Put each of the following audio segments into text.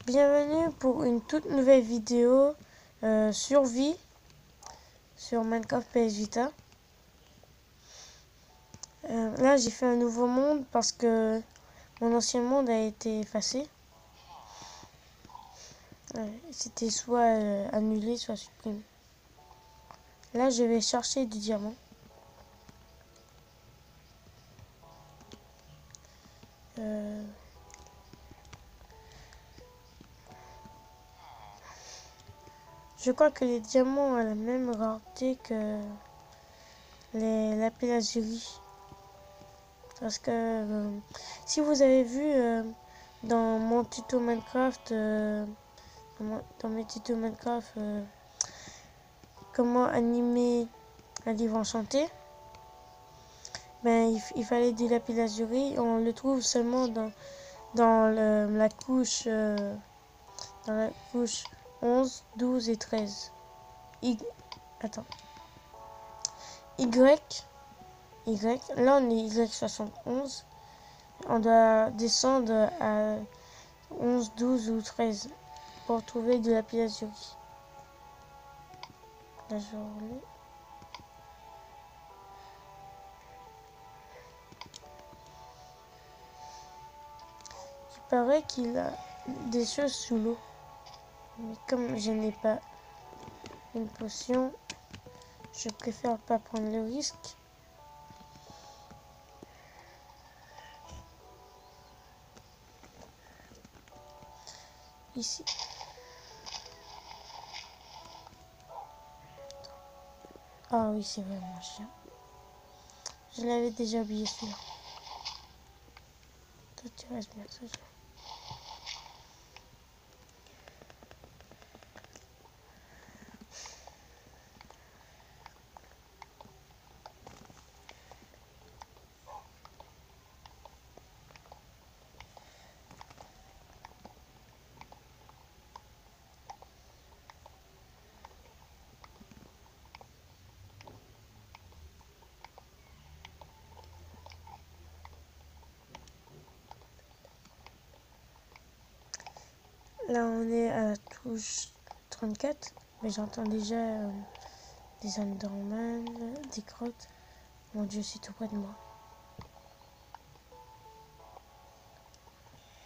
Bienvenue pour une toute nouvelle vidéo survie sur Minecraft PS Vita. Là j'ai fait un nouveau monde parce que mon ancien monde a été effacé. C'était soit annulé soit supprimé. Là je vais chercher du diamant. Je crois que les diamants ont la même rareté que les lapis-lazuli. Parce que si vous avez vu dans mon tuto Minecraft, dans mes tutos Minecraft, comment animer un livre enchanté, ben, il fallait du lapis-lazuli. On le trouve seulement la couche dans la couche 11, 12 et 13. Attends. Y. Là on est Y71. On doit descendre à 11, 12 ou 13 pour trouver de lapis-lazuli. La journée. Il paraît qu'il a des choses sous l'eau. Mais comme je n'ai pas une potion, je préfère pas prendre le risque. Ici. Ah oui, c'est vraiment chiant. Je l'avais déjà oublié celui-là. Toi, tu restes bien, ça. Là, on est à la touche 34, mais j'entends déjà des Enderman, des crottes. Mon Dieu, c'est tout près de moi.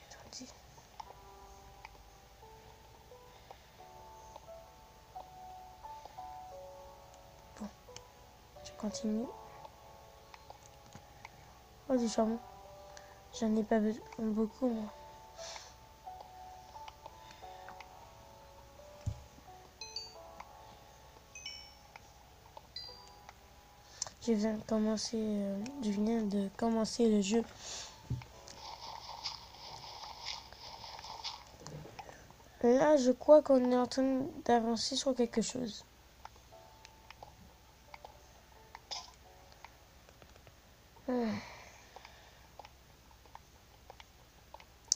Attendez. Bon, je continue. Oh, du charbon. J'en ai pas beaucoup, moi. Je viens de commencer le jeu. Là, je crois qu'on est en train d'avancer sur quelque chose.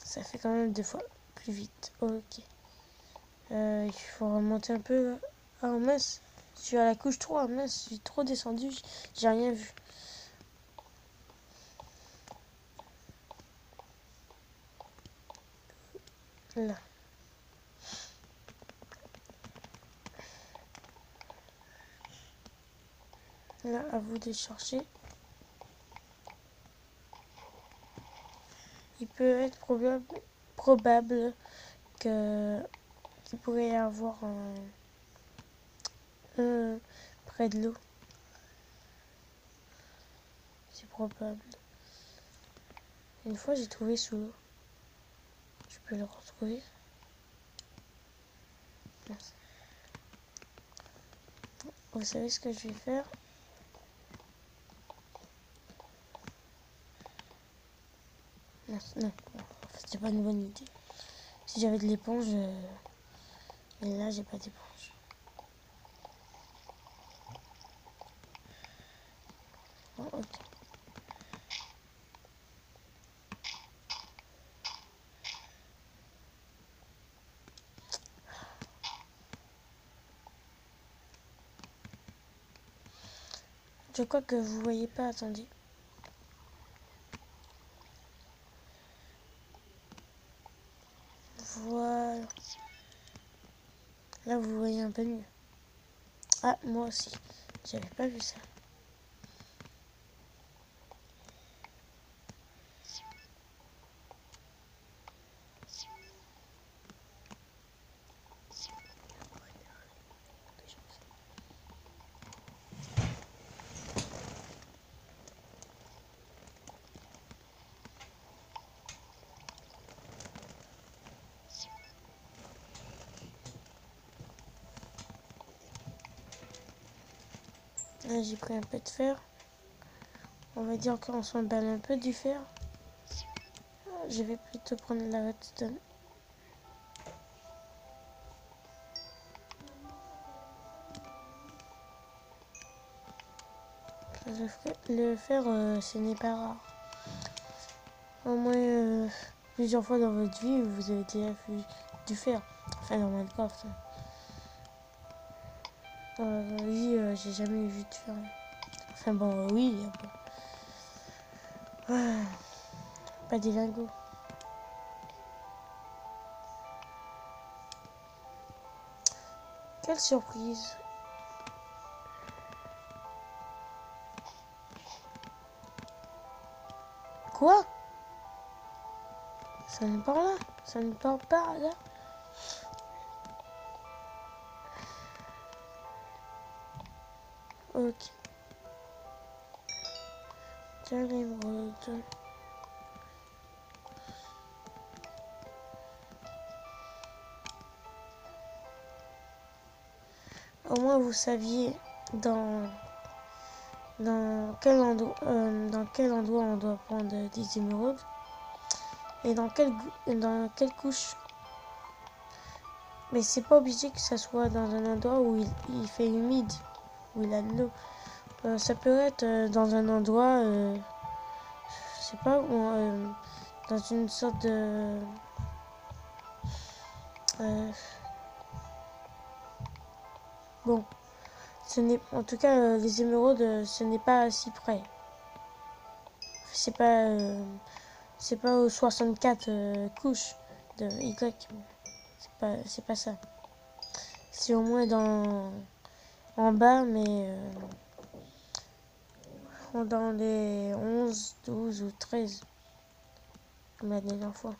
Ça fait quand même 2 fois plus vite. Ok. Il faut remonter un peu là. Ah mince, je suis à la couche 3. Mince, je suis trop descendu. J'ai rien vu. Là. Là, à vous de chercher. Il peut être probable qu'il pourrait y avoir un près de l'eau. C'est probable. Une fois, j'ai trouvé sous l'eau. Je peux le retrouver. Merci. Vous savez ce que je vais faire? Non, en fait, c'est pas une bonne idée. Si j'avais de l'éponge, mais là, j'ai pas d'éponge. Bon, ok. Je crois que vous voyez pas, attendez. Voilà. Là, vous voyez un peu mieux. Ah, moi aussi. J'avais pas vu ça. Là, j'ai pris un peu de fer. On va dire qu'on s'emballe un peu du fer. Je vais plutôt prendre la redstone. Le fer, ce n'est pas rare. Au moins, plusieurs fois dans votre vie, vous avez déjà vu du fer. Enfin, dans Minecraft. Oui, j'ai jamais vu de fer. Enfin bon, oui. Bon. Ah, pas des lingots. Quelle surprise. Quoi? Ça ne part là? Ça ne part pas là? Ok. Tiens l'émeraude. Au moins vous saviez dans quel endroit on doit prendre des émeraudes et dans quelle couche. Mais c'est pas obligé que ça soit dans un endroit où il fait humide, où il a de l'eau. Ça peut être dans un endroit, je sais pas, dans une sorte de... bon, en tout cas, les émeraudes, ce n'est pas si près. C'est pas aux 64 couches de Y. C'est pas ça. C'est au moins en bas, mais dans les 11, 12 ou 13, comme la dernière fois.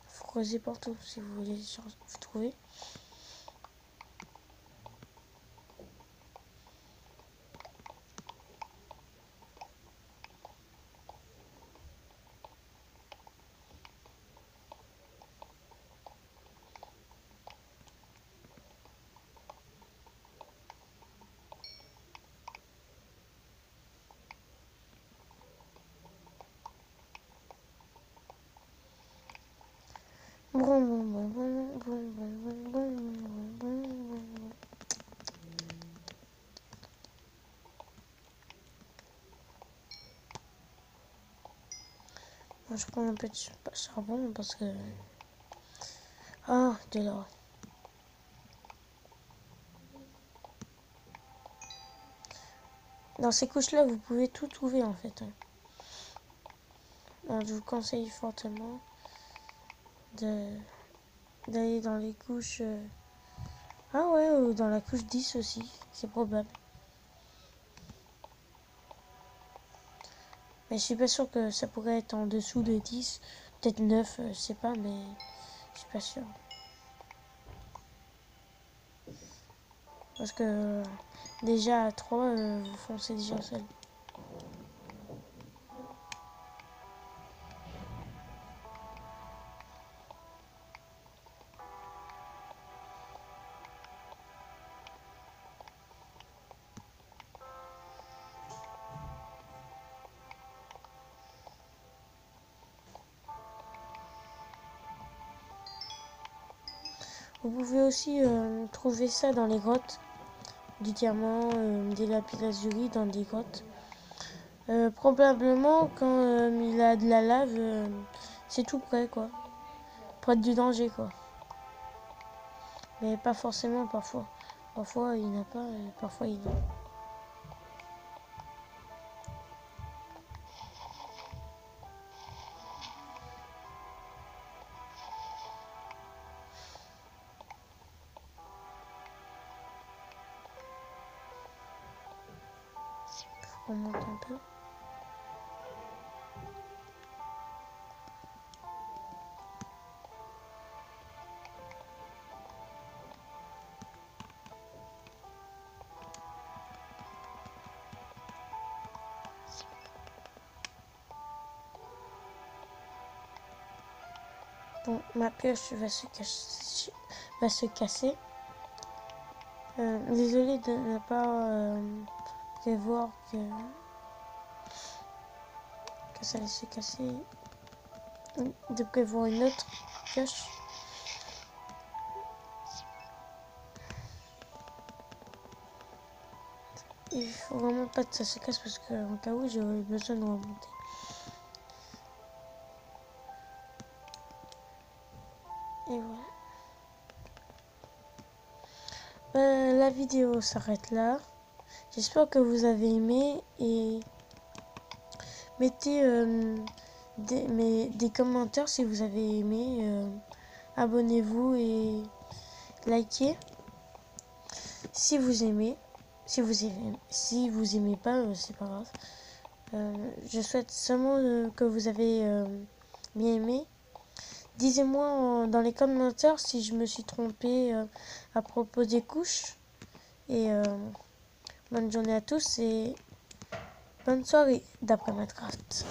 Faut creuser partout si vous voulez vous trouver. Moi, je prends un peu de charbon parce que... Ah, de l'or. Dans ces couches-là, vous pouvez tout trouver en fait. Alors, je vous conseille fortement d'aller dans les couches... Ah ouais, ou dans la couche 10 aussi, c'est probable. Mais je suis pas sûr que ça pourrait être en dessous de 10. Peut-être 9, je sais pas, mais je suis pas sûr. Parce que déjà à 3, vous foncez déjà seul. Vous pouvez aussi trouver ça dans les grottes. Du diamant, des lapis-lazuli dans des grottes. Probablement quand il a de la lave, c'est tout près quoi. Près du danger quoi. Mais pas forcément parfois. Parfois il n'y en a pas et parfois il y en a. On monte un peu. Bon, ma pioche va se casser. Désolé de ne pas prévoir que ça allait se casser. De prévoir une autre pioche. Il faut vraiment pas que ça se casse parce qu'en cas où j'aurais besoin de remonter. Et voilà. La vidéo s'arrête là. J'espère que vous avez aimé et mettez des commentaires si vous avez aimé. Abonnez-vous et likez si vous aimez. Si vous aimez pas, c'est pas grave. Je souhaite seulement que vous avez bien aimé. Dites-moi dans les commentaires si je me suis trompée à propos des couches. Et bonne journée à tous et bonne soirée d'après Minecraft.